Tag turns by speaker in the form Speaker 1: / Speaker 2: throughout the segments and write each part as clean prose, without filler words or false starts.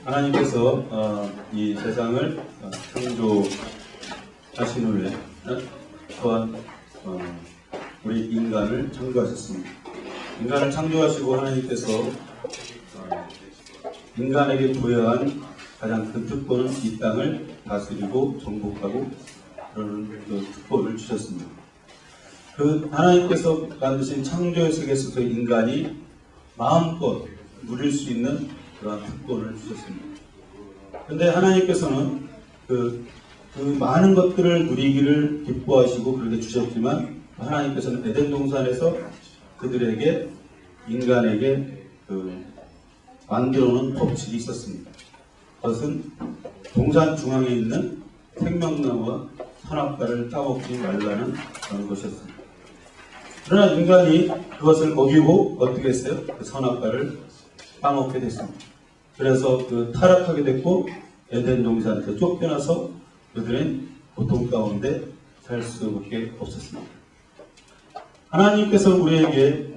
Speaker 1: 하나님께서 이 세상을 창조하신 후에 또한 우리 인간을 창조하셨습니다. 인간을 창조하시고 하나님께서 인간에게 부여한 가장 큰 특권은 이 땅을 다스리고 정복하고 그런 그 특권을 주셨습니다. 그 하나님께서 만드신 창조의 세계에서 인간이 마음껏 누릴 수 있는 그런 특권을 주셨습니다. 그런데 하나님께서는 그 많은 것들을 누리기를 기뻐하시고 그렇게 주셨지만 하나님께서는 에덴 동산에서 그들에게 인간에게 만들어 놓은 법칙이 있었습니다. 그것은 동산 중앙에 있는 생명나무와 선악과를 따먹지 말라는 그런 것이었습니다. 그러나 인간이 그것을 어기고 어떻게 했어요? 그 선악과를 따먹게 됐습니다. 그래서 타락하게 됐고 에덴 동산에서 쫓겨나서 그들은 고통 가운데 살 수밖에 없었습니다. 하나님께서 우리에게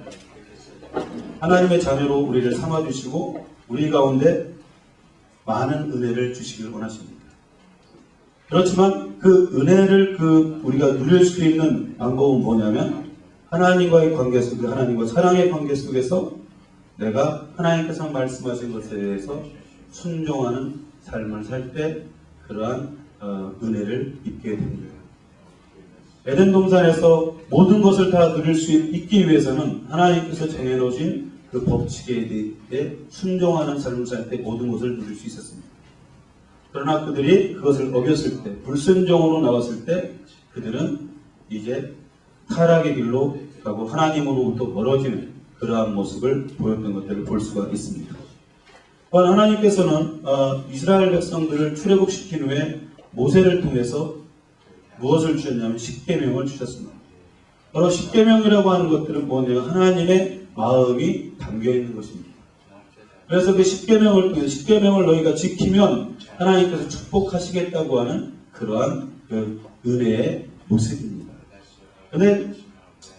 Speaker 1: 하나님의 자녀로 우리를 삼아주시고 우리 가운데 많은 은혜를 주시길 원하십니다. 그렇지만 그 은혜를 우리가 누릴 수 있는 방법은 뭐냐면 하나님과의 관계 속에 하나님과 사랑의 관계 속에서 내가 하나님께서 말씀하신 것에 대해서 순종하는 삶을 살 때 그러한 은혜를 입게 됩니다. 에덴 동산에서 모든 것을 다 누릴 수 있기 위해서는 하나님께서 정해놓으신 그 법칙에 대해 순종하는 삶을 살 때 모든 것을 누릴 수 있었습니다. 그러나 그들이 그것을 어겼을 때, 불순종으로 나왔을 때 그들은 이제 타락의 길로 가고 하나님으로부터 멀어지는 그러한 모습을 보였던 것들을 볼 수가 있습니다. 또한 하나님께서는 이스라엘 백성들을 출애굽시킨 후에 모세를 통해서 무엇을 주셨냐면 십계명을 주셨습니다. 바로 십계명이라고 하는 것들은 뭐냐면 하나님의 마음이 담겨있는 것입니다. 그래서 그 십계명을 통해서 십계명을 너희가 지키면 하나님께서 축복하시겠다고 하는 그러한 그 은혜의 모습입니다. 그런데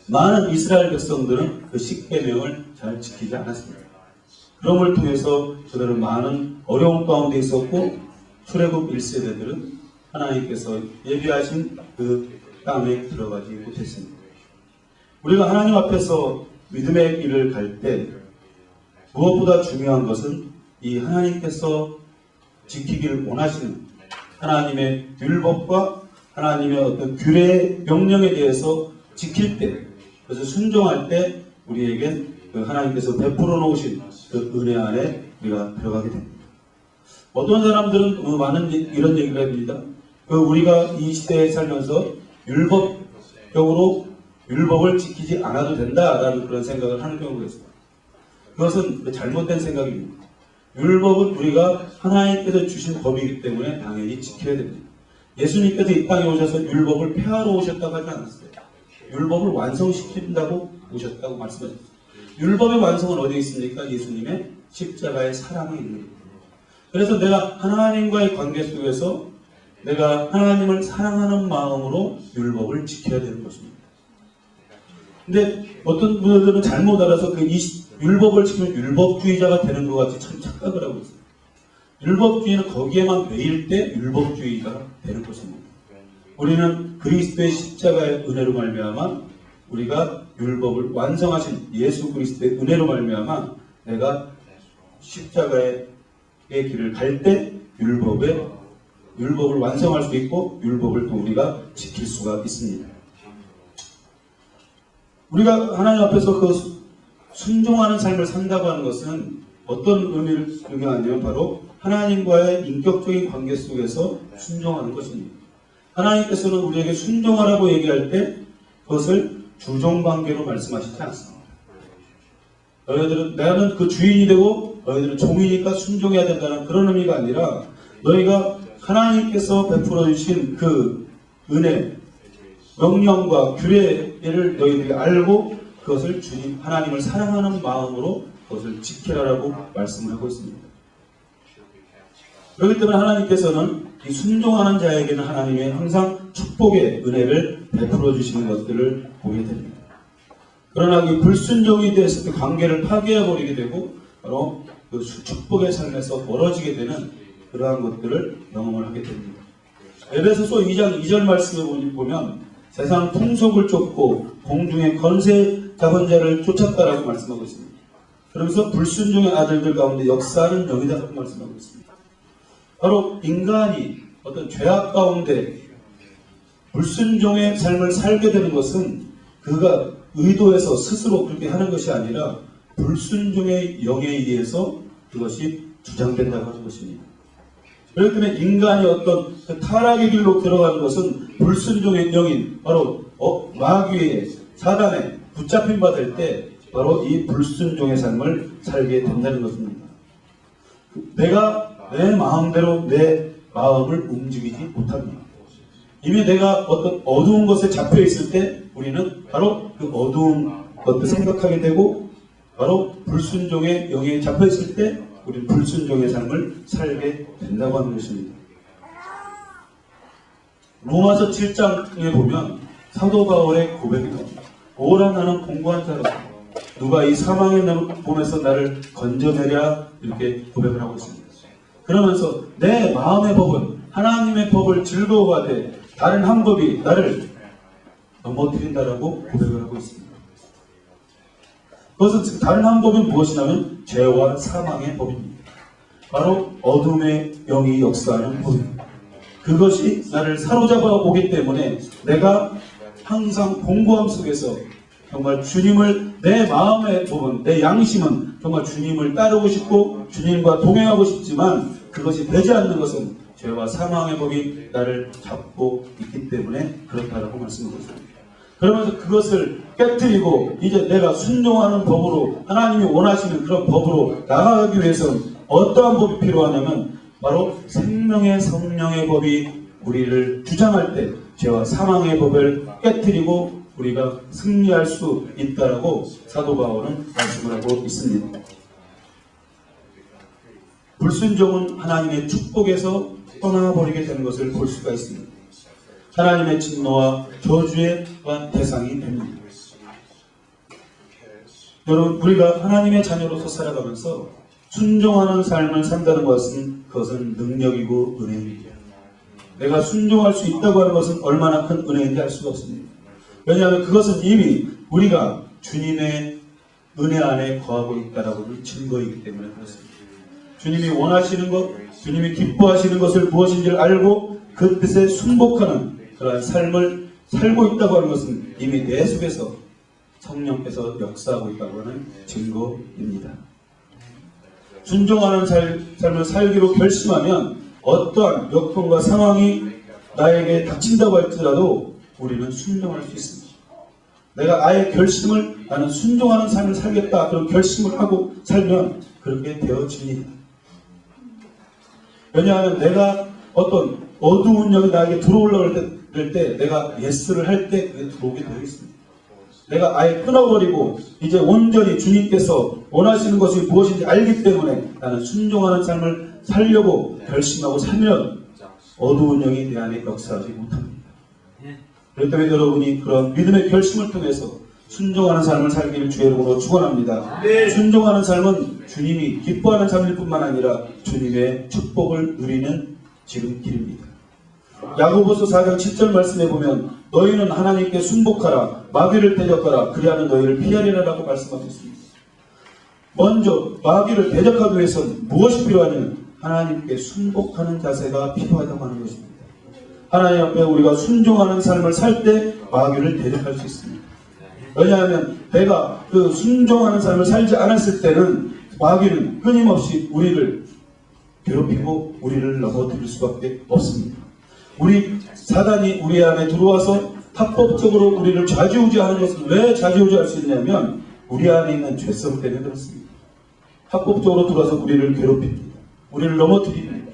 Speaker 1: 많은 이스라엘 백성들은 그 십계명을 잘 지키지 않았습니다. 그럼을 통해서 그들은 많은 어려움 가운데 있었고 출애굽 1세대들은 하나님께서 예비하신 그 땅에 들어가지 못했습니다. 우리가 하나님 앞에서 믿음의 길을 갈 때 무엇보다 중요한 것은 이 하나님께서 지키기를 원하시는 하나님의 율법과 하나님의 어떤 규례의 명령에 대해서 지킬 때, 그래서 순종할 때 우리에게 그 하나님께서 베풀어 놓으신 그 은혜 안에 우리가 들어가게 됩니다. 어떤 사람들은 많은 이런 얘기를 합니다. 우리가 이 시대에 살면서 율법적으로 율법을 지키지 않아도 된다라는 그런 생각을 하는 경우가 있습니다. 그것은 잘못된 생각입니다. 율법은 우리가 하나님께서 주신 법이기 때문에 당연히 지켜야 됩니다. 예수님께서 이 땅에 오셔서 율법을 폐하러 오셨다고 하지 않았어요. 율법을 완성시킨다고 오셨다고 말씀하셨습니다. 율법의 완성은 어디에 있습니까? 예수님의 십자가의 사랑에 있는 겁니다. 그래서 내가 하나님과의 관계 속에서 내가 하나님을 사랑하는 마음으로 율법을 지켜야 되는 것입니다. 근데 어떤 분들은 잘못 알아서 율법을 지키면 율법주의자가 되는 것 같이 참 착각을 하고 있어요. 율법주의는 거기에만 매일 때 율법주의가 되는 것입니다. 우리는 그리스도의 십자가의 은혜로 말미암아 우리가 율법을 완성하신 예수 그리스도의 은혜로 말미암아 내가 십자가의 길을 갈 때 율법을 완성할 수 있고 율법을 또 우리가 지킬 수가 있습니다. 우리가 하나님 앞에서 그 순종하는 삶을 산다고 하는 것은 어떤 의미를 의미하냐면 바로 하나님과의 인격적인 관계 속에서 순종하는 것입니다. 하나님께서는 우리에게 순종하라고 얘기할 때 그것을 주종관계로 말씀하시지 않습니다. 너희들은 나는 그 주인이 되고 너희들은 종이니까 순종해야 된다는 그런 의미가 아니라 너희가 하나님께서 베풀어 주신 그 은혜, 명령과 규례를 너희들이 알고 그것을 주님 하나님을 사랑하는 마음으로 그것을 지키라라고 말씀을 하고 있습니다. 그렇기 때문에 하나님께서는 이 순종하는 자에게는 하나님이 항상 축복의 은혜를 베풀어 주시는 것들을 보게 됩니다. 그러나 이 불순종이 됐을 때 관계를 파괴해 버리게 되고 바로 그 축복의 삶에서 멀어지게 되는 그러한 것들을 경험을 하게 됩니다. 에베소서 2장 2절 말씀을 보면 세상 풍속을 쫓고 공중의 권세 잡은 자를 쫓았다라고 말씀하고 있습니다. 그러면서 불순종의 아들들 가운데 역사하는 영이다라고 말씀하고 있습니다. 바로 인간이 어떤 죄악 가운데 불순종의 삶을 살게 되는 것은 그가 의도해서 스스로 그렇게 하는 것이 아니라 불순종의 영에 의해서 그것이 주장된다고 하는 것입니다. 그렇기 때문에 인간이 어떤 그 타락의 길로 들어가는 것은 불순종의 영인 바로 마귀의 사단에 붙잡힌 바 될 때 바로 이 불순종의 삶을 살게 된다는 것입니다. 내가 내 마음대로 내 마음을 움직이지 못합니다. 이미 내가 어떤 어두운 것에 잡혀 있을 때 우리는 바로 그 어두운 것을 생각하게 되고 바로 불순종의 영에 잡혀 있을 때 우리는 불순종의 삶을 살게 된다고 하는 것입니다. 로마서 7장에 보면 사도 바울의 고백이 나옵니다. 오라 나는 공고한 자로다. 누가 이 사망의 몸에서 나를 건져내랴 이렇게 고백을 하고 있습니다. 그러면서 내 마음의 법은 하나님의 법을 즐거워하되 다른 한 법이 나를 넘어뜨린다라고 고백을 하고 있습니다. 그것은 다른 한 법은 무엇이냐면 죄와 사망의 법입니다. 바로 어둠의 영이 역사하는 법입니다. 그것이 나를 사로잡아 오기 때문에 내가 항상 공고함 속에서 정말 주님을 내 마음의 부분, 내 양심은 정말 주님을 따르고 싶고 주님과 동행하고 싶지만 그것이 되지 않는 것은 죄와 사망의 법이 나를 잡고 있기 때문에 그렇다라고 말씀드렸습니다. 그러면서 그것을 깨뜨리고 이제 내가 순종하는 법으로 하나님이 원하시는 그런 법으로 나아가기 위해서는 어떠한 법이 필요하냐면 바로 생명의 성령의 법이 우리를 주장할 때 죄와 사망의 법을 깨뜨리고 우리가 승리할 수 있다라고 사도 바울은 말씀을 하고 있습니다. 불순종은 하나님의 축복에서 떠나버리게 되는 것을 볼 수가 있습니다. 하나님의 진노와 저주의 대상이 됩니다. 여러분, 우리가 하나님의 자녀로서 살아가면서 순종하는 삶을 산다는 것은 그것은 능력이고 은혜입니다. 내가 순종할 수 있다고 하는 것은 얼마나 큰 은혜인지 알 수가 없습니다. 왜냐하면 그것은 이미 우리가 주님의 은혜 안에 거하고 있다라고 하는 증거이기 때문에 그렇습니다. 주님이 원하시는 것, 주님이 기뻐하시는 것을 무엇인지를 알고 그 뜻에 순복하는 그러한 삶을 살고 있다고 하는 것은 이미 내 속에서 성령께서 역사하고 있다고 하는 증거입니다. 순종하는 삶을 살기로 결심하면 어떠한 역경과 상황이 나에게 닥친다고 할지라도 우리는 순종할 수 있습니다. 내가 아예 결심을 나는 순종하는 삶을 살겠다 그런 결심을 하고 살면 그렇게 되어집니다. 왜냐하면 내가 어떤 어두운 영이 나에게 들어오려고 할 때 내가 예스를 할 때 그게 들어오게 되어 있습니다. 내가 아예 끊어버리고 이제 온전히 주님께서 원하시는 것이 무엇인지 알기 때문에 나는 순종하는 삶을 살려고 결심하고 살면 어두운 영이 내 안에 역사하지 못합니다. 그렇기 때문에 여러분이 그런 믿음의 결심을 통해서 순종하는 삶을 살기를 주의 이름으로 축원합니다. 순종하는 삶은 주님이 기뻐하는 삶일 뿐만 아니라 주님의 축복을 누리는 지름길입니다. 야고보서 4장 7절 말씀에 보면 너희는 하나님께 순복하라 마귀를 대적하라 그리하는 너희를 피하리라 라고 말씀하고 있습니다. 먼저 마귀를 대적하기 위해서는 무엇이 필요하냐면 하나님께 순복하는 자세가 필요하다고 하는 것입니다. 하나님 앞에 우리가 순종하는 삶을 살 때 마귀를 대적할 수 있습니다. 왜냐하면 내가 그 순종하는 삶을 살지 않았을 때는 마귀는 끊임없이 우리를 괴롭히고 우리를 넘어뜨릴 수밖에 없습니다. 사단이 우리 안에 들어와서 합법적으로 우리를 좌지우지하는 것은 왜 좌지우지할 수 있냐면 우리 안에 있는 죄성 때문에 그렇습니다. 합법적으로 들어와서 우리를 괴롭힙니다. 우리를 넘어뜨립니다.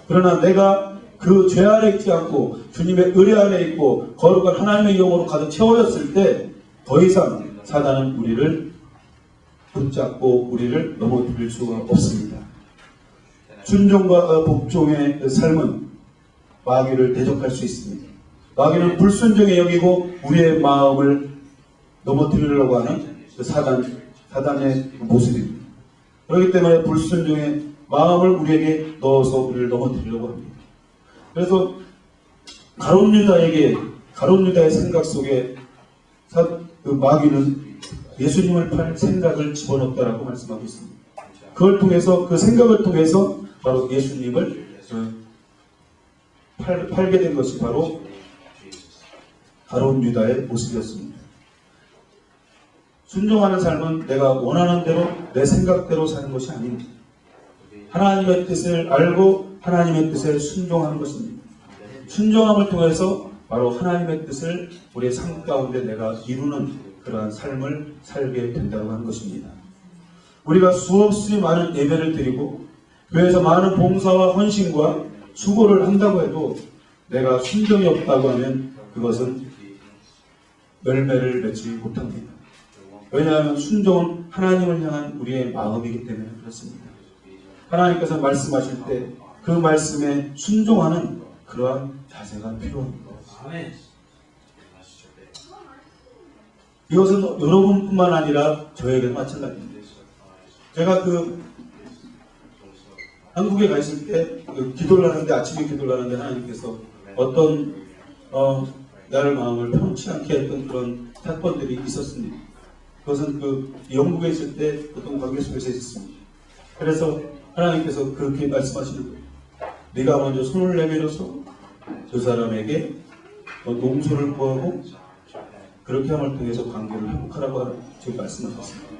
Speaker 1: 그러나 내가 그 죄 안에 있지 않고 주님의 의뢰 안에 있고 거룩한 하나님의 영으로 가득 채워졌을 때 더 이상 사단은 우리를 붙잡고 우리를 넘어뜨릴 수가 없습니다. 순종과 복종의 삶은 마귀를 대적할 수 있습니다. 마귀는 불순종에 여기고 우리의 마음을 넘어뜨리려고 하는 그 사단의 모습입니다. 그렇기 때문에 불순종의 마음을 우리에게 넣어서 우리를 넘어뜨리려고 합니다. 그래서 가룟 유다의 생각 속에 그 마귀는 예수님을 팔 생각을 집어넣었다라고 말씀하고 있습니다. 그걸 통해서, 그 생각을 통해서 바로 예수님을 팔게 된 것이 바로 가룟 유다의 모습이었습니다. 순종하는 삶은 내가 원하는 대로 내 생각대로 사는 것이 아닙니다. 하나님의 뜻을 알고 하나님의 뜻에 순종하는 것입니다. 순종함을 통해서 바로 하나님의 뜻을 우리의 삶 가운데 내가 이루는 그러한 삶을 살게 된다고 하는 것입니다. 우리가 수없이 많은 예배를 드리고 교회에서 많은 봉사와 헌신과 수고를 한다고 해도 내가 순종이 없다고 하면 그것은 열매를 맺지 못합니다. 왜냐하면 순종은 하나님을 향한 우리의 마음이기 때문에 그렇습니다. 하나님께서 말씀하실 때 그 말씀에 순종하는 그러한 자세가 필요합니다. 이것은 여러분뿐만 아니라 저에게도 마찬가지입니다. 제가 한국에 가 있을 때 기도를 하는데, 아침에 기도를 하는데 하나님께서 어떤 나를 마음을 편치 않게 했던 그런 사건들이 있었습니다. 그것은 영국에 있을 때 어떤 관계 속에서 있었습니다. 그래서 하나님께서 그렇게 말씀하시는 거예요. 네가 먼저 손을 내밀어서 그 사람에게 용서를 구하고 그렇게 함을 통해서 관계를 회복하라고 지금 말씀하셨습니다.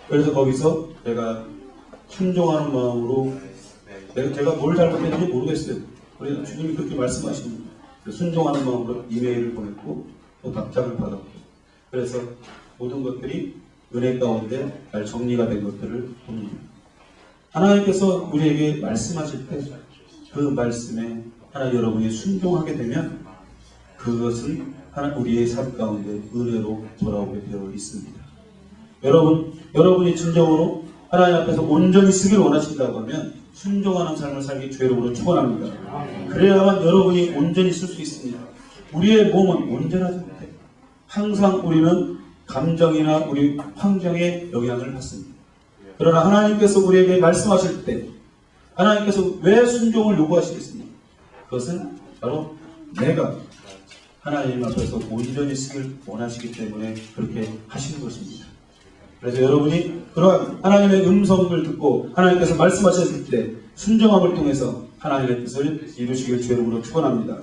Speaker 1: 그래서 거기서 내가 순종하는 마음으로 제가 뭘 잘못했는지 모르겠어요. 그래서 주님이 그렇게 말씀하십니다. 순종하는 마음으로 이메일을 보냈고 또 답장을 받았고, 그래서 모든 것들이 은혜 가운데 잘 정리가 된 것들을 봅니다. 하나님께서 우리에게 말씀하실 때 그 말씀에 여러분이 순종하게 되면 그것은 우리의 삶 가운데 은혜로 돌아오게 되어 있습니다. 여러분이 진정으로 하나님 앞에서 온전히 쓰기를 원하신다고 하면 순종하는 삶을 살기 주의로 축원합니다. 그래야만 여러분이 온전히 쓸 수 있습니다. 우리의 몸은 온전하지 못해요. 항상 우리는 감정이나 우리 환경에 영향을 받습니다. 그러나 하나님께서 우리에게 말씀하실 때 하나님께서 왜 순종을 요구하시겠습니까? 그것은 바로 내가 하나님 앞에서 온전히 쓰길 원하시기 때문에 그렇게 하시는 것입니다. 그래서 여러분이 그러한 하나님의 음성을 듣고 하나님께서 말씀하셨을 때 순종함을 통해서 하나님의 뜻을 이루시길 주의 이름으로 축원합니다.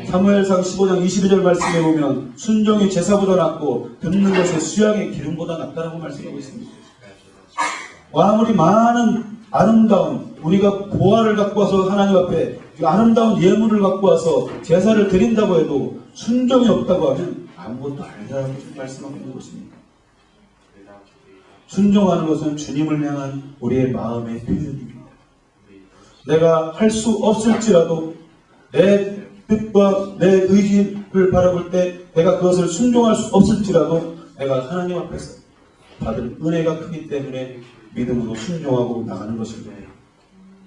Speaker 1: 사무엘상 15장 22절 말씀에 보면 순종이 제사보다 낫고 듣는 것의 수양의 기름보다 낫다라고 말씀하고 있습니다. 아무리 많은 아름다운 우리가 보화를 갖고 와서 하나님 앞에 아름다운 예물을 갖고 와서 제사를 드린다고 해도 순종이 없다고 하면 아무것도 아니라고 말씀하고 있는 것입니다. 순종하는 것은 주님을 향한 우리의 마음의 표현입니다. 내가 할 수 없을지라도 내 뜻과 내 의지를 바라볼 때 내가 그것을 순종할 수 없을지라도 내가 하나님 앞에서 받은 은혜가 크기 때문에 믿음으로 순종하고 나가는 것입니다.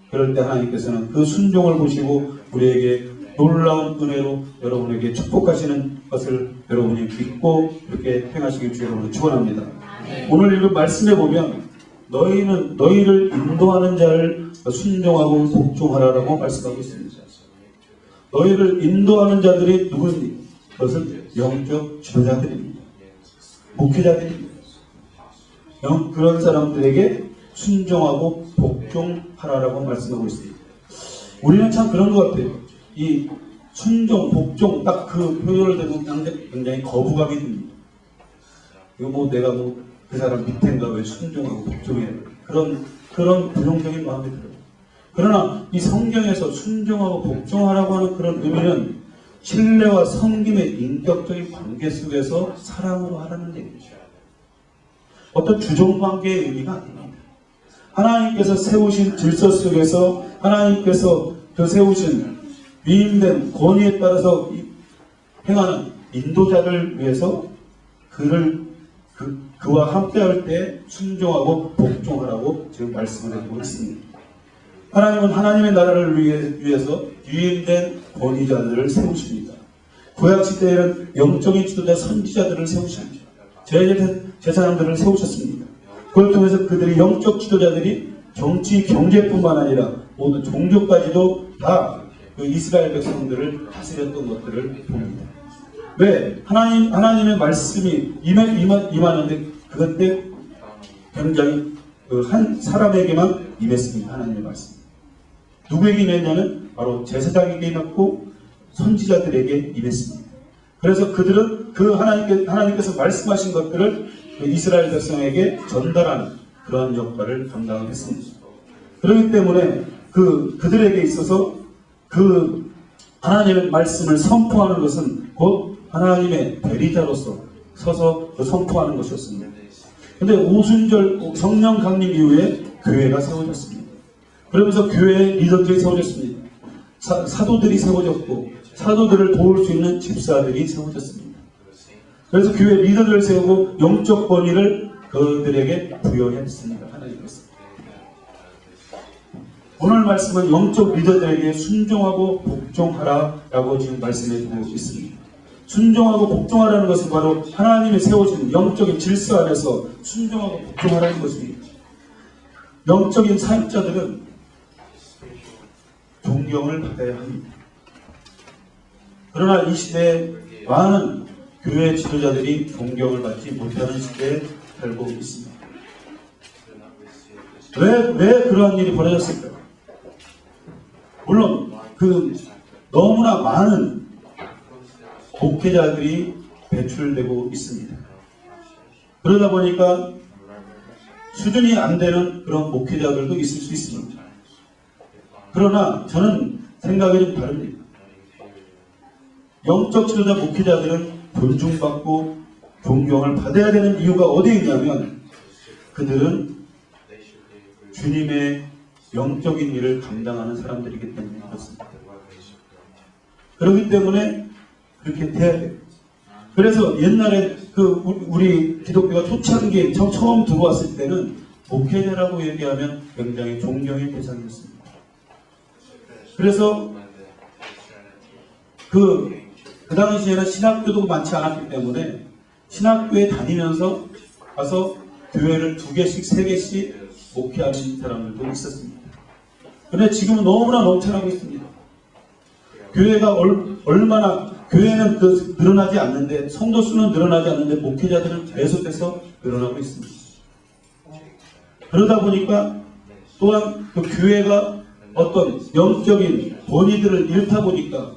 Speaker 1: 그럴 때 하나님께서는 그 순종을 보시고 우리에게 놀라운 은혜로 여러분에게 축복하시는 것을 여러분이 믿고 이렇게 행하시길 주의 이름으로 축원합니다. 오늘 읽은 말씀에 보면 너희를 인도하는 자를 순종하고 복종하라라고 말씀하고 있습니다. 너희를 인도하는 자들이 누구니? 그것은 영적 지도자들입니다. 목회자들입니다. 그런 사람들에게 순종하고 복종하라라고 말씀하고 있습니다. 우리는 참 그런 것 같아요. 이 순종, 복종 딱 그 표현을 들으면 굉장히 거부감이 듭니다. 이거 내가 그 사람 밑에인가 왜 순종하고 복종해야 돼? 그런 부정적인 마음이 들어요. 그러나 이 성경에서 순종하고 복종하라고 하는 그런 의미는 신뢰와 섬김의 인격적인 관계 속에서 사랑으로 하라는 얘기죠. 어떤 주종관계의 의미가 아닙니다. 하나님께서 세우신 질서 속에서 하나님께서 그 세우신 위임된 권위에 따라서 행하는 인도자를 위해서 그와 함께할 때 순종하고 복종하라고 지금 말씀을 해주고 있습니다. 하나님은 하나님의 나라를 위해서 유임된 권위자들을 세우십니다. 구약 시대에는 영적인 지도자 선지자들을 세우십니다. 제사장들을 세우셨습니다. 그걸 통해서 그들이 영적 지도자들이 정치, 경제뿐만 아니라 모든 종교까지도 다 그 이스라엘 백성들을 다스렸던 것들을 봅니다. 왜? 하나님의 말씀이 임하는데 그때 굉장히 그 한 사람에게만 임했습니다. 하나님의 말씀. 누구에게 임했냐면 바로 제사장에게 임했고 선지자들에게 임했습니다. 그래서 그들은 그 하나님께서 말씀하신 것들을 그 이스라엘 백성에게 전달하는 그런 역할을 감당했습니다. 그렇기 때문에 그들에게 있어서 그 하나님의 말씀을 선포하는 것은 곧 하나님의 대리자로서 서서 선포하는 것이었습니다. 그런데 오순절 성령 강림 이후에 교회가 세워졌습니다. 그러면서 교회의 리더들이 세워졌습니다. 사도들이 세워졌고 사도들을 도울 수 있는 집사들이 세워졌습니다. 그래서 교회 리더들을 세우고 영적 권위를 그들에게 부여했습니다. 하나님께서. 오늘 말씀은 영적 리더들에게 순종하고 복종하라라고 지금 말씀해 주고 있습니다. 순종하고 복종하라는 것은 바로 하나님이 세워진 영적인 질서 안에서 순종하고 복종하라는 것입니다. 영적인 사역자들은 존경을 받아야 합니다. 그러나 이 시대에 많은 교회 지도자들이 존경을 받지 못하는 시대에 살고 있습니다. 왜 그러한 일이 벌어졌을까요? 물론 너무나 많은 목회자들이 배출되고 있습니다. 그러다 보니까 수준이 안 되는 그런 목회자들도 있을 수 있습니다. 그러나 저는 생각이 좀 다릅니다. 영적 지도자 목회자들은 존중받고 존경을 받아야 되는 이유가 어디에 있냐면 그들은 주님의 영적인 일을 감당하는 사람들이기 때문에 그렇습니다. 그렇기 때문에 그렇게 돼야 돼요. 그래서 옛날에 우리 기독교가 초창기에 처음 들어왔을 때는 목회자라고 얘기하면 굉장히 존경의 대상이었습니다. 그래서 그 당시에는 신학교도 많지 않았기 때문에 신학교에 다니면서 가서 교회를 2개씩, 3개씩 목회하는 사람들도 있었습니다. 그런데 지금은 너무나 넘쳐나고 있습니다. 교회가 교회는 늘어나지 않는데, 성도 수는 늘어나지 않는데, 목회자들은 계속해서 늘어나고 있습니다. 그러다 보니까 또한 그 교회가 어떤 영적인 권위들을 잃다 보니까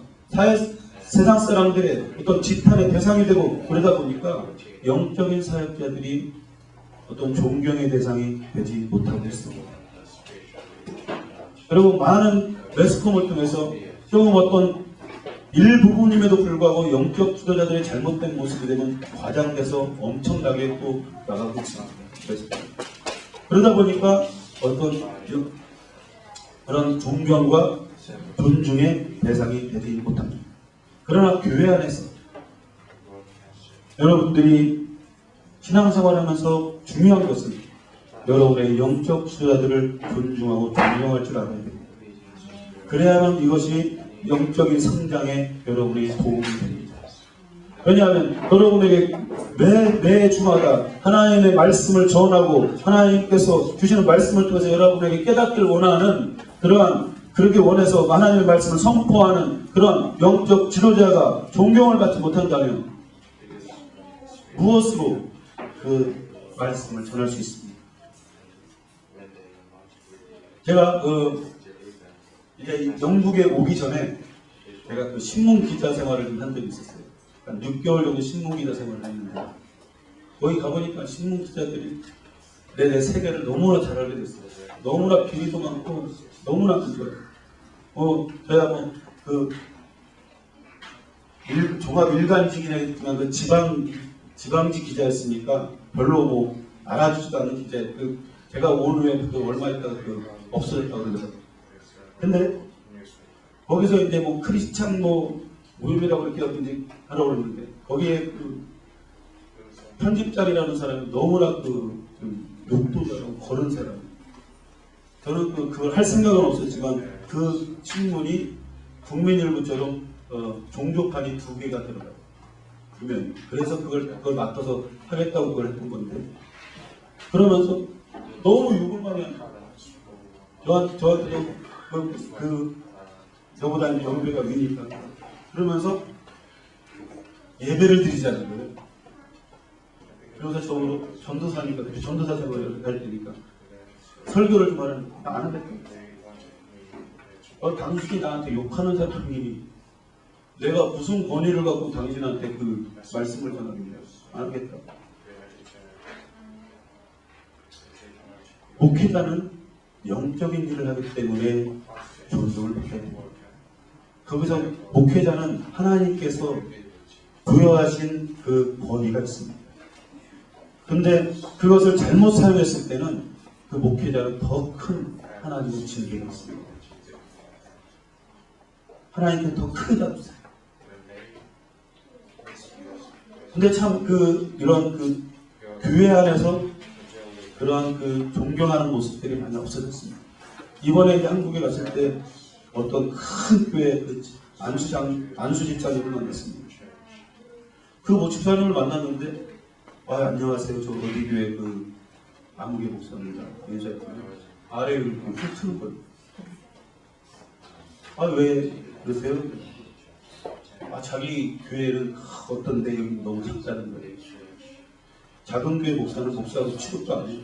Speaker 1: 세상 사람들의 어떤 지탄의 대상이 되고 그러다 보니까 영적인 사역자들이 어떤 존경의 대상이 되지 못하고 있습니다. 그리고 많은 매스컴을 통해서 조금 어떤 일부분임에도 불구하고 영적 지도자들의 잘못된 모습이 되면 과장돼서 엄청나게 또 나가고 있습니다. 그러다 보니까 어떤 그런 존경과 존중의 대상이 되지 못합니다. 그러나 교회 안에서 여러분들이 신앙생활하면서 중요한 것은 여러분의 영적 지도자들을 존중하고 존경할 줄 알아야 됩니다. 그래야만 이것이 영적인 성장에 여러분이 도움이 됩니다. 왜냐하면 여러분에게 매 주마다 하나님의 말씀을 전하고 하나님께서 주시는 말씀을 통해서 여러분에게 깨닫기를 원하는 그렇게 원해서 하나님의 말씀을 선포하는 그런 영적 지도자가 존경을 받지 못한다면 무엇으로 그 말씀을 전할 수 있습니까? 제가 이제 영국에 오기 전에 제가 신문 기자 생활을 좀 한 적이 있었어요. 한 6개월 정도 신문 기자 생활을 했는데 거기 가보니까 신문 기자들이 내 세계를 너무나 잘 알게 됐어요. 너무나 비리도 많고 너무나 큰 거예요. 저야 종합 일간지기나 그 지방지 기자였으니까 별로 알아주지도 않는 기자. 제가 온 후에 얼마 있다가 없어졌다고 그래서. 근데 거기서 이제 크리스찬 모임이라고 이렇게 이제 하라고 그러는데 거기에 편집장이라는 사람이 너무나 욕도 잘하고 거른 사람. 저는 그걸 할 생각은 없었지만 그 신문이 국민일보처럼 종족판이 2개가 들어가요. 그러면 그래서 그걸 맡아서 하겠다고 그걸 했던 건데 그러면서 너무 욕을 많이 하는 거예요. 저한테도 저보다 연배가 위니까 그러면서 예배를 드리자는 거예요. 그래서 저로 전도사니까 전도사 생활을 할 때니까 설교를 좀 하는 안 하겠다. 당신이 나한테 욕하는 사람이 내가 무슨 권위를 갖고 당신한테 그 말씀을 전하겠냐. 안 하겠다. 목회자는 영적인 일을 하기 때문에 존중을 받아야 됩니다. 거기서 목회자는 하나님께서 부여하신 그 권위가 있습니다. 근데 그것을 잘못 사용했을 때는 그 목회자는 더 큰 하나님의 징계가 있습니다. 하나님께 더 크게 다루세요. 근데 참 이런 교회 안에서 그런 존경하는 모습들이 많이 없어졌습니다. 이번에 이제 한국에 갔을 때 어떤 큰 교회 안수 집사님을 만났습니다. 그 집사님을 만났는데 안녕하세요. 저 어디 교회 아무개 목사입니다. 인사했더니 아래에 이렇게 훅 트는 거예요. 왜 그러세요? 자기 교회는 어떤 내용이 너무 작다는 거예요. 작은 교회 목사는 목사하고 취급도 안 해요.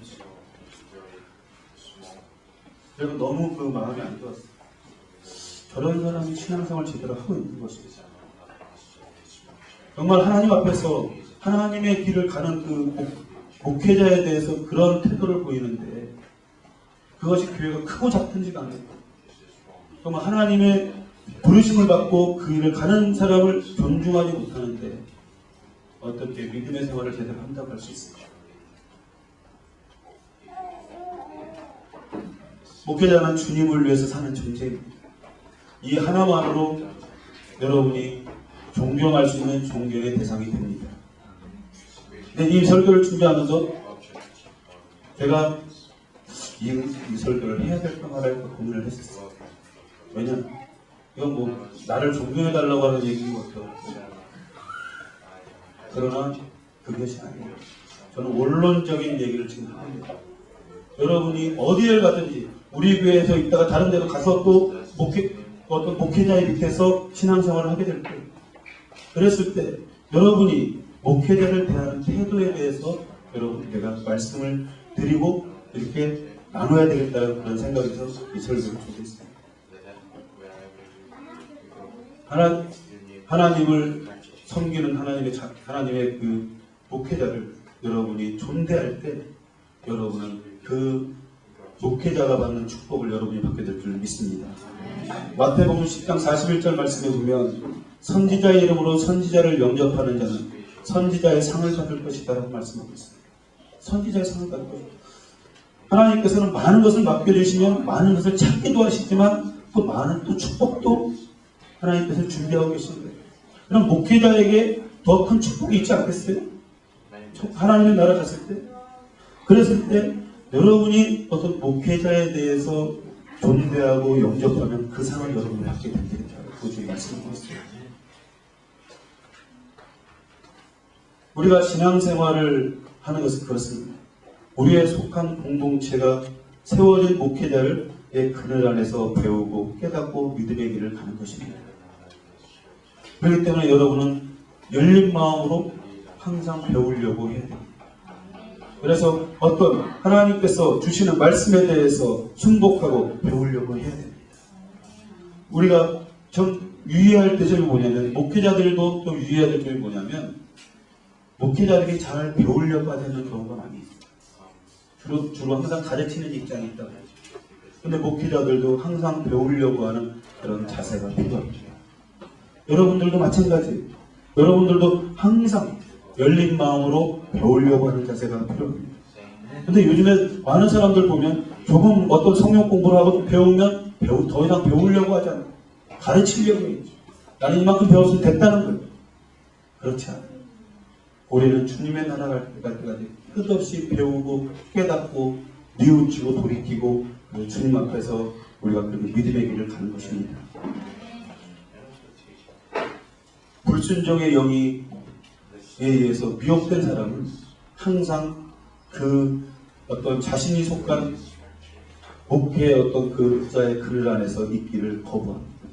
Speaker 1: 그래서 너무 마음이 안 좋았어요. 저런 사람이 신앙생활 제대로 하고 있는 것이죠. 정말 하나님 앞에서 하나님의 길을 가는 목회자에 대해서 그런 태도를 보이는데 그것이 교회가 크고 작든지가 않아요. 정말 하나님의 부르심을 받고 그 일을 가는 사람을 존중하지 못하는데 어떻게 믿음의 생활을 제대로 한다고 할 수 있을까? 목회자는 주님을 위해서 사는 존재입니다. 이 하나만으로 여러분이 존경할 수 있는 존경의 대상이 됩니다. 근데 이 설교를 준비하면서 제가 이 설교를 해야 될까 말할까 고민을 했었어요. 왜냐면 이건 나를 존경해달라고 하는 얘기인 것 같아요. 그러나 그것이 아니에요. 저는 원론적인 얘기를 지금 합니다. 여러분이 어디를 가든지 우리 교회에서 있다가 다른 데로 가서 또 어떤 목회자의 밑에서 신앙생활을 하게 될 거예요. 그랬을 때 여러분이 목회자를 대하는 태도에 대해서 내가 말씀을 드리고 이렇게 나눠야 되겠다는 그런 생각에서 이 설교를 준비했습니다. 하나님을 섬기는 하나님의 목회자를 여러분이 존대할 때 여러분은 그 목회자가 받는 축복을 여러분이 받게 될 줄 믿습니다. 마태복음 10장 41절 말씀에 보면 선지자의 이름으로 선지자를 영접하는 자는 선지자의 상을 받을 것이다 라고 말씀하고 있습니다. 선지자의 상을 받을 것이다. 하나님께서는 많은 것을 맡겨주시면 많은 것을 찾기도 하시지만 또 많은 또 축복도 하나님께서 준비하고 계십니다. 그럼 목회자에게 더 큰 축복이 있지 않겠어요? 하나님의 나라 갔을 때? 그랬을 때 여러분이 어떤 목회자에 대해서 존대하고 영접하면 그 상을 여러분이 받게 됩니다. 그것을 말씀하고 있습니다. 우리가 신앙생활을 하는 것은 그렇습니다. 우리의 속한 공동체가 세워진 목회자의 그늘 안에서 배우고 깨닫고 믿음의 길을 가는 것입니다. 그렇기 때문에 여러분은 열린 마음으로 항상 배우려고 해야 됩니다. 그래서 어떤 하나님께서 주시는 말씀에 대해서 순복하고 배우려고 해야 됩니다. 우리가 좀 유의할 때 점이 뭐냐면 목회자들도 좀 유의해야 될 점이 뭐냐면 목회자들이 잘 배우려고 하는 경우가 많이 있어요. 주로 항상 가르치는 입장이 있다고 하죠. 근데 목회자들도 항상 배우려고 하는 그런 자세가 필요합니다. 여러분들도 마찬가지예요. 여러분들도 항상 열린 마음으로 배우려고 하는 자세가 필요합니다. 근데 요즘에 많은 사람들 보면 조금 어떤 성경 공부를 하고 배우면 더 이상 배우려고 하지 않아요. 가르치려고 해요. 나는 이만큼 배웠으면 됐다는 거예요. 그렇지 않아요. 우리는 주님의 나라 갈 때까지 끝없이 배우고 깨닫고 뉘우치고 돌이키고 주님 앞에서 우리가 그 믿음의 길을 가는 것입니다. 불순종의 영에 의해서 미혹된 사람은 항상 그 어떤 자신이 속한 목회의 어떤 그자의 그늘 안에서 있기를 거부합니다.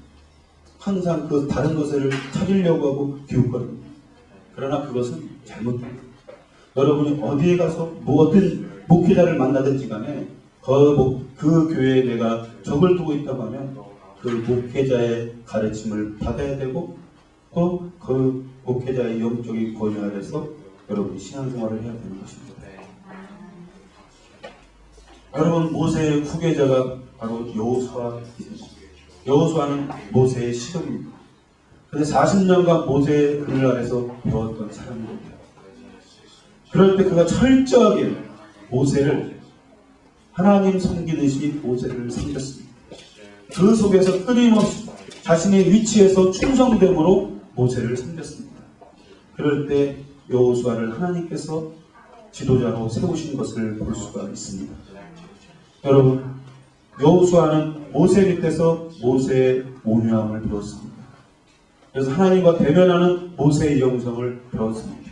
Speaker 1: 항상 그 다른 것을 찾으려고 하고 기웃거립니다. 그러나 그것은 잘못됩니다. 여러분이 어디에 가서 어떤 목회자를 만나든지 간에 그 교회에 내가 적을 두고 있다고 하면 그 목회자의 가르침을 받아야 되고 또 그 목회자의 영적인 권위 아래서 여러분이 신앙생활을 해야 되는 것입니다. 여러분, 모세의 후계자가 바로 여호수아입니다. 여호수아는 모세의 시종입니다. 그런데 40년간 모세의 그늘 아래서 배웠던 사람입니다. 그럴 때 그가 철저하게 모세를 하나님 섬기듯이 모세를 섬겼습니다. 그 속에서 끊임없이 자신의 위치에서 충성됨으로 모세를 섬겼습니다. 그럴 때 여호수아를 하나님께서 지도자로 세우신 것을 볼 수가 있습니다. 여러분, 여호수아는 모세 밑에서 모세의 온유함을 배웠습니다. 그래서 하나님과 대면하는 모세의 영성을 배웠습니다.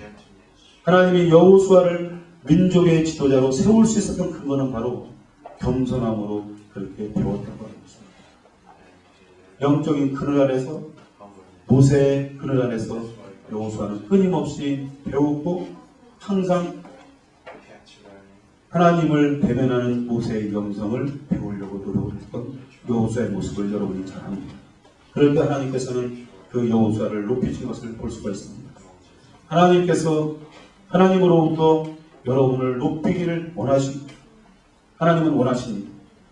Speaker 1: 하나님이 여호수아를 민족의 지도자로 세울 수 있었던 근거는 바로 겸손함으로 그렇게 배웠다고 하는 것입니다. 영적인 그늘 아래서, 모세의 그늘 아래서 여호수아는 끊임없이 배우고 항상 하나님을 대면하는 모세의 영성을 배우려고 노력을 했던 여호수아의 모습을 여러분이 잘 압니다. 그럴 때 하나님께서는 그 여호수아를 높이신 것을 볼 수가 있습니다. 하나님으로부터 여러분을 높이기를 하나님은 원하십니다.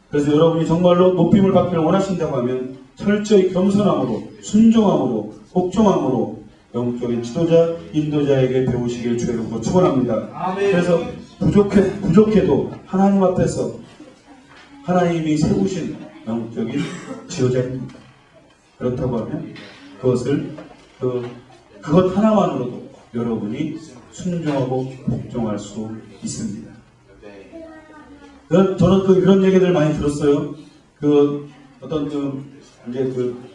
Speaker 1: 그래서 여러분이 정말로 높임을 받기를 원하신다고 하면 철저히 겸손함으로, 순종함으로, 복종함으로 영적인 지도자, 인도자에게 배우시길 주의로 축원합니다. 그래서 부족해도 하나님 앞에서 하나님이 세우신 영적인 지도자입니다. 그렇다고 하면 그것 하나만으로도 여러분이 순종하고 복종할 수 있습니다. 저는 그런 얘기들 많이 들었어요.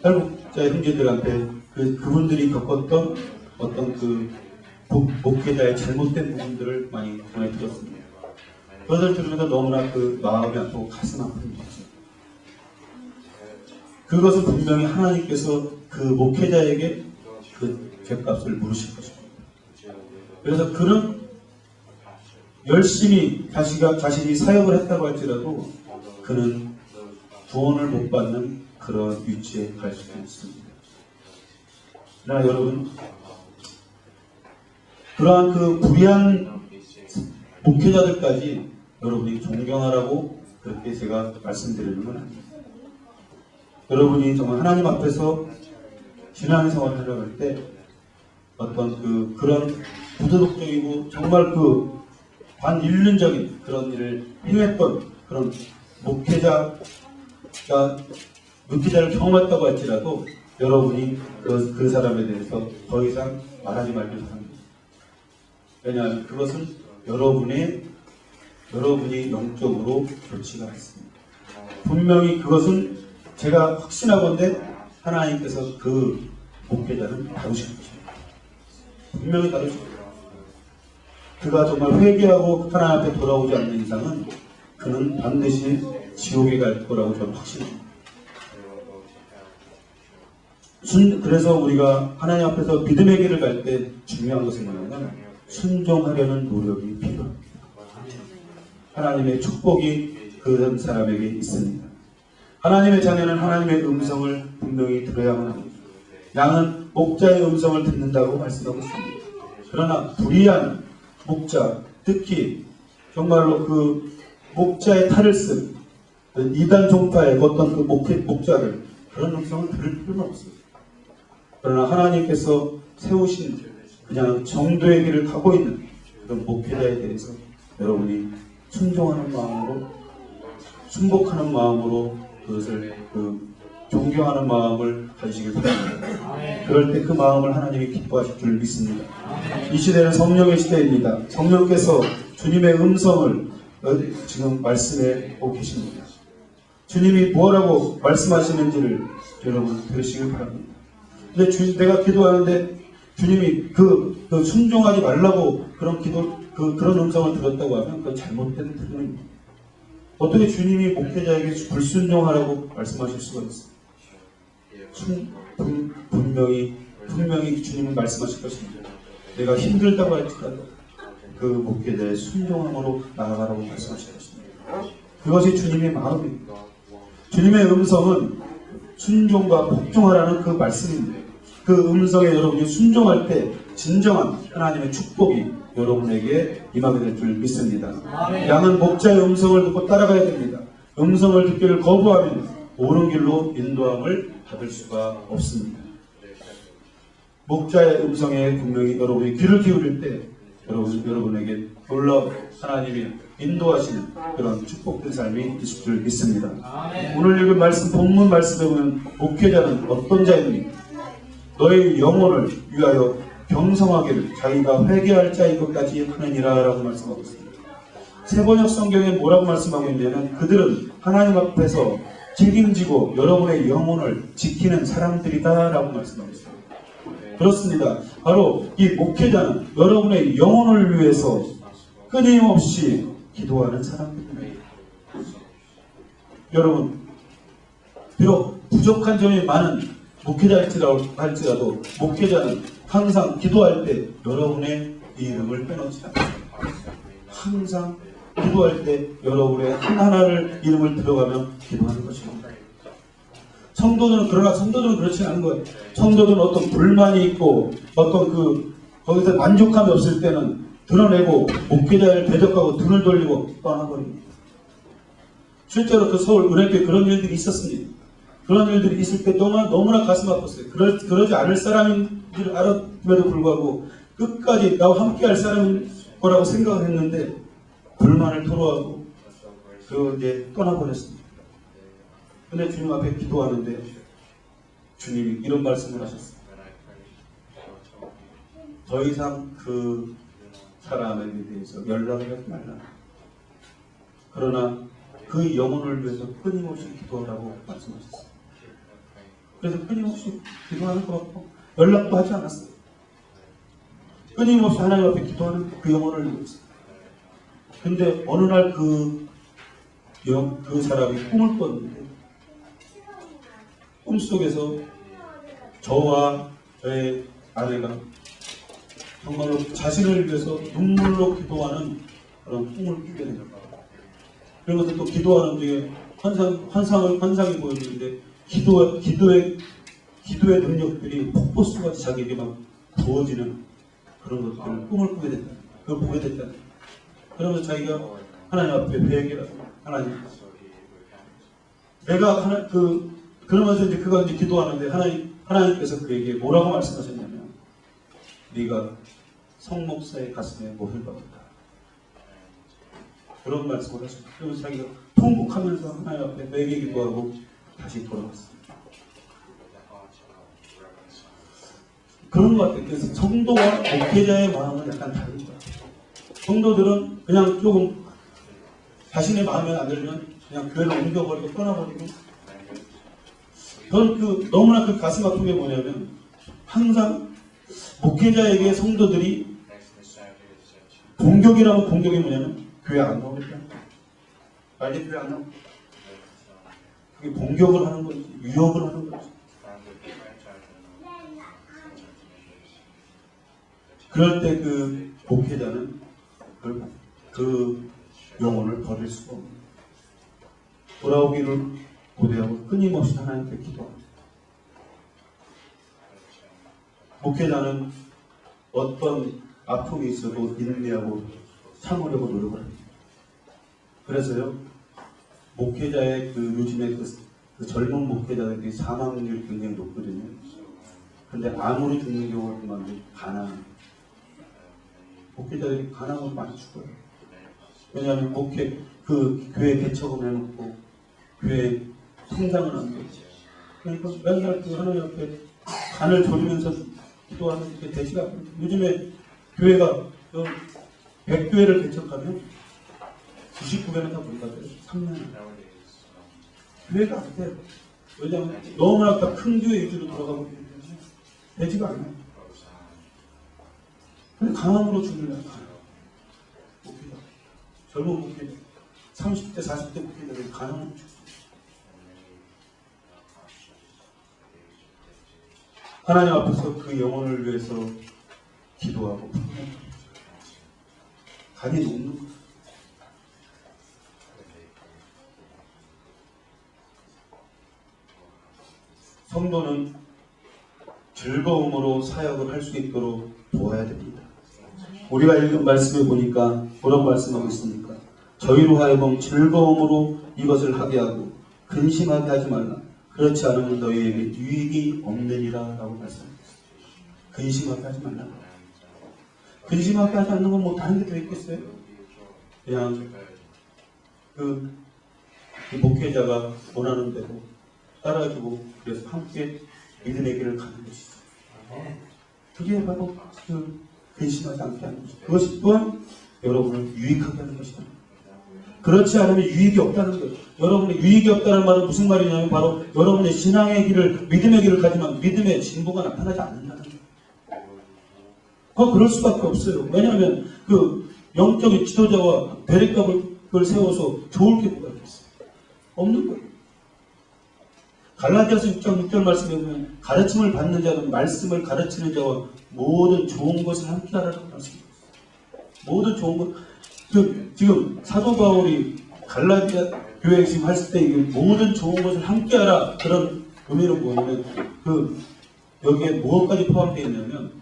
Speaker 1: 탈북자 형제들한테 그분들이 겪었던 어떤 목회자의 잘못된 부분들을 많이 전해 들었습니다. 그것을 들으면서 너무나 마음이 아프고 가슴 아픕니다. 그것은 분명히 하나님께서 그 목회자에게 그 죗값을 물으실 것입니다. 그래서 그는 열심히 자신이 사역을 했다고 할지라도 그는 구원을 못 받는 그런 위치에 갈 수도 있습니다. 그러나 여러분, 그러한 불의한 목회자들까지 여러분이 존경하라고 그렇게 제가 말씀드리는 건 아닙니다. 여러분이 정말 하나님 앞에서 신앙생활을 하려고 할 때 어떤 그런 부도덕적이고 정말 반인륜적인 그런 일을 행했던 그런 목회자를 경험했다고 할지라도 여러분이 그 사람에 대해서 더 이상 말하지 말기를 바랍니다. 왜냐하면 그것은 여러분이 영적으로 좋지가 않습니다. 분명히 그것은 제가 확신하건대 하나님께서 그 목회자는 다루실 것입니다. 분명히 다루실 것입니다. 그가 정말 회개하고 하나님 앞에 돌아오지 않는 이상은 그는 반드시 지옥에 갈 거라고 저는 확신합니다. 그래서 우리가 하나님 앞에서 믿음의 길을 갈 때 중요한 것은 뭐냐면 순종하려는 노력이 필요합니다. 하나님의 축복이 그런 사람에게 있습니다. 하나님의 자녀는 하나님의 음성을 분명히 들어야만 합니다. 양은 목자의 음성을 듣는다고 말씀하고 있습니다. 그러나 불의한 목자, 특히 정말로 목자의 탈을 쓴 이단 종파의 어떤 목자들, 그런 음성을 들을 필요는 없습니다. 그러나 하나님께서 세우신 그냥 정도의 길을 가고 있는 그런 목회자에 대해서 여러분이 순종하는 마음으로, 순복하는 마음으로 그것을 존경하는 마음을 가지시길 바랍니다. 그럴 때 그 마음을 하나님이 기뻐하실 줄 믿습니다. 이 시대는 성령의 시대입니다. 성령께서 주님의 음성을 지금 말씀해 오고 계십니다. 주님이 뭐라고 말씀하시는지를 여러분 들으시길 바랍니다. 근데 내가 기도하는데 주님이 그 순종하지 말라고 그런 그런 음성을 들었다고 하면 그건 잘못된 들음입니다. 어떻게 주님이 목회자에게 불순종하라고 말씀하실 수가 있어요? 분명히 주님은 말씀하실 것입니다. 내가 힘들다고 할지라도 그 목회자의 순종함으로 나아가라고 말씀하실 것입니다. 그것이 주님의 마음입니다. 주님의 음성은 순종과 복종하라는 그 말씀입니다. 그 음성에 여러분이 순종할 때 진정한 하나님의 축복이 여러분에게 임하게 될 줄 믿습니다. 양은 목자의 음성을 듣고 따라가야 됩니다. 음성을 듣기를 거부하면 옳은 길로 인도함을 받을 수가 없습니다. 목자의 음성에 분명히 여러분이 귀를 기울일 때 여러분에게 놀라운 하나님이 인도하시는 그런 축복된 삶이 있을 줄 믿습니다. 오늘 읽은 말씀, 본문 말씀에 보면 목회자는 어떤 자입니까? 너의 영혼을 위하여 경성하기를 자기가 회개할 자인 것까지 하느니라 라고 말씀하고 있습니다. 세번역 성경에 뭐라고 말씀하고 있냐면 그들은 하나님 앞에서 책임지고 여러분의 영혼을 지키는 사람들이다 라고 말씀하고 있습니다. 그렇습니다. 바로 이 목회자는 여러분의 영혼을 위해서 끊임없이 기도하는 사람들입니다. 여러분, 비록 부족한 점이 많은 목회자일지라도 목회자는 항상 기도할 때 여러분의 이름을 빼놓지 않습니다. 항상 기도할 때 여러분의 하나하나를 이름을 들어가며 기도하는 것입니다. 그러나 성도들은 그렇지 않은 거예요. 성도들은 어떤 불만이 있고 어떤 거기서 만족감이 없을 때는 드러내고 목회자를 대적하고 등을 돌리고 떠나버립니다. 실제로 그 서울 은혜교회 그런 일들이 있었습니다. 그런 일들이 있을 때 너무나 가슴 아팠어요. 그러지 않을 사람인 줄 알았음에도 불구하고 끝까지 나와 함께 할 사람인 거라고 생각을 했는데 불만을 토로하고 이제 떠나버렸습니다. 근데 주님 앞에 기도하는데 주님이 이런 말씀을 하셨어요. 더 이상 그 사람에게 대해서 연락을 하지 말라. 그러나 그 영혼을 위해서 끊임없이 기도하라고 말씀하셨어요. 그래서 끊임없이 기도하는 것 같고 연락도 하지 않았어요. 끊임없이 하나님 앞에 기도하는 그 영혼을 위해서. 근데 어느 날 그 사람이 꿈을 꿨는데 꿈속에서 저와 저의 아내가 정말로 자신을 위해서 눈물로 기도하는 그런 꿈을 꾸게 됩니다. 그러면서 또 기도하는 중에 환상이 보였는데 기도의 능력들이 폭포수같이 자기에게 막 부어지는 그런 것들을 꿈을 꾸게 됐다. 그걸 보게 됐다. 그러면서 자기가 하나님 앞에 회개하고 하나님 그러면서 이제 그가 이제 기도하는데 하나님께서 그에게 뭐라고 말씀하셨냐면 네가 성목사의 가슴에 못을 박았다. 그런 말씀을 하셨다. 그러면서 자기가 통곡하면서 하나님 앞에 회개 기도하고 다시 돌아왔습니다. 그런 것 같아요. 그래서 성도와 목회자의 마음은 약간 다른 것 같아요. 성도들은 그냥 조금 자신의 마음에 안 들면 그냥 교회를 옮겨버리고 떠나버리고 저는 너무나 그 가슴 아픈 게 뭐냐면 항상 목회자에게 성도들이 공격이라면 공격이 뭐냐면 교회 안 나오겠다. 빨리 교회 안 나오고 그게 공격을 하는 거지 유혹을 하는 거지. 그럴 때 그 목회자는 그 영혼을 버릴 수가 없는 돌아오기를 고대하고 끊임없이 하나님께 기도합니다. 목회자는 어떤 아픔이 있어도 인내하고 참으려고 노력을 합니다. 그래서요 목회자의 요즘에 그 젊은 목회자들이 사망률이 굉장히 높거든요. 근데 아무리 죽는 경우가 많은데 목회자들이 가난으로 많이 죽어요. 왜냐하면 교회 개척을 해놓고 교회 성장을 안 돼요. 그러니까 맨날 하나님 앞에 간을 조리면서 기도하는 게 되지가 않아요. 요즘에 교회가 100교회를 개척하면 99개는 다 문닫아요. 3년. 교회가 안 돼요. 왜냐하면 너무나 다 큰 교회 위주로 돌아가고 있기 때문에 되지가 않아요. 근데 강함으로 죽으려면 목회자, 젊은 목회자, 30대, 40대 목회자들이 강함으로 죽습니다. 하나님 앞에서 그 영혼을 위해서 기도하고 간이 녹는 거예요. 성도는 즐거움으로 사역을 할 수 있도록 도와야 됩니다. 우리가 읽은 말씀에 보니까 뭐라고 말씀하고 있습니까? 저희로 하여금 즐거움으로 이것을 하게 하고 근심하게 하지 말라. 그렇지 않으면 너희에게 유익이 없느니라 라고 말씀합니다. 근심하게 하지 말라. 근심하게 하지 않는 건 뭐 다른 게 더 있겠어요? 그냥 그 목회자가 원하는 대로 따라주고 그래서 함께 믿음의 길을 가는 것이죠. 그게 바로 그 근심하지 않게 하는 것이죠. 그것이 또한 여러분을 유익하게 하는 것이다. 그렇지 않으면 유익이 없다는 거예요. 여러분의 유익이 없다는 말은 무슨 말이냐면 바로 여러분의 신앙의 길을, 믿음의 길을 가지만 믿음의 진보가 나타나지 않는다는 거예요. 그럴 수밖에 없어요. 왜냐하면 그 영적인 지도자와 대립각을 세워서 좋을 게 뭐가 있겠어요? 없는 거예요. 갈라디아서 6장 6절 말씀에 보면 가르침을 받는 자는 말씀을 가르치는 자와 모든 좋은 것을 함께하라고 말씀합니다. 모든 좋은 것. 지금 사도 바울이 갈라디아 교회에 지금 했을 때 모든 좋은 것을 함께하라 그런 의미는 뭐냐면 여기에 무엇까지 포함되어 있냐면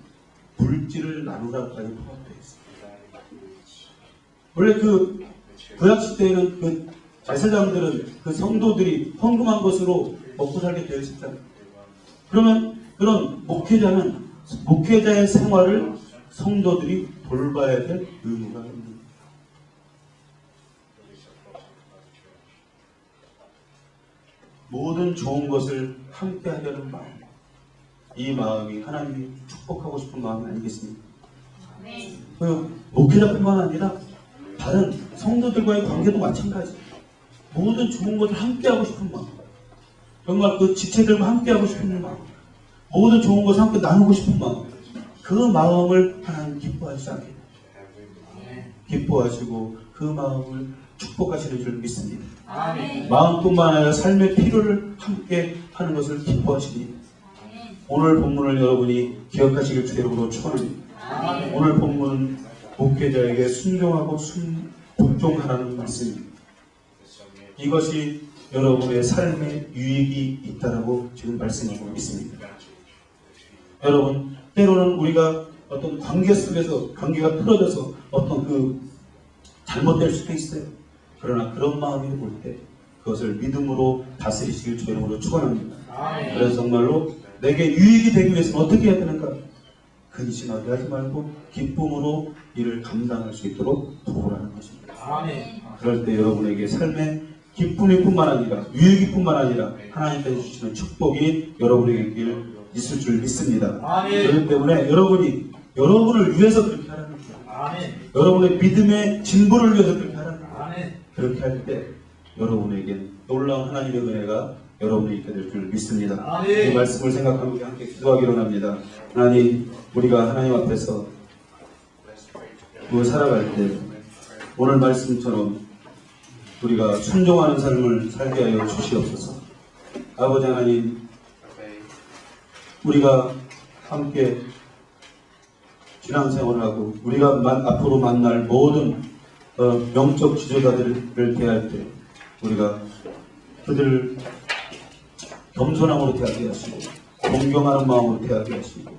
Speaker 1: 물질을 나누라까지 포함되어 있습니다. 원래 구약 시대에는 제사장들은 성도들이 헌금한 것으로 먹고 살게 되어 있었잖아요. 그러면 그런 목회자의 생활을 성도들이 돌봐야 될 의무가 있는 거예요. 모든 좋은 것을 함께 하려는 마음, 이 마음이 하나님이 축복하고 싶은 마음이 아니겠습니까? 목회자뿐만 아니라 다른 성도들과의 관계도 마찬가지. 모든 좋은 것을 함께 하고 싶은 마음, 정말 그 지체들과 함께 하고 싶은 마음, 모든 좋은 것을 함께 나누고 싶은 마음, 그 마음을 하나님 기뻐하시지 않게 기뻐하시고 그 마음을 축복하시는 줄 믿습니다. 아멘. 마음뿐만 아니라 삶의 필요를 함께 하는 것을 기뻐하시니 오늘 본문을 여러분이 기억하시길 주님으로 축원합니다. 오늘 본문은 목회자에게 순종하고 복종하라는 말씀입니다. 이것이 여러분의 삶에 유익이 있다라고 지금 말씀하고 있습니다. 여러분, 때로는 우리가 어떤 관계 속에서 관계가 틀어져서 어떤 잘못될 수도 있어요. 그러나 그런 마음이 올 때 그것을 믿음으로 다스리시길 주님으로 축원합니다. 그래서 정말로 내게 유익이 되기 위해서는 어떻게 해야 되는가? 근심하게 하지 말고 기쁨으로 이를 감당할 수 있도록 도우라는 것입니다. 그럴 때 여러분에게 삶의 기쁨이 뿐만 아니라 유익이 뿐만 아니라 하나님께서 주시는 축복이 여러분에게 있을 줄 믿습니다. 그렇기 때문에 여러분을 위해서 그렇게 하라는 거예요. 여러분의 믿음의 진보를 위해서 그렇게 하라는 거예요. 그렇게 할 때 여러분에게 놀라운 하나님의 은혜가 여러분이 있게 될 줄 믿습니다. 이 말씀을 생각하며 함께 기도하기로 합니다. 하나님, 우리가 하나님 앞에서 살아갈 때 오늘 말씀처럼 우리가 순종하는 삶을 살게 하여 주시옵소서. 아버지 하나님, 우리가 함께 신앙생활을 하고 우리가 앞으로 만날 모든 영적 지도자들을 대할 때 우리가 그들을 겸손함으로 대하게 하시고 존경하는 마음으로 대하게 하시고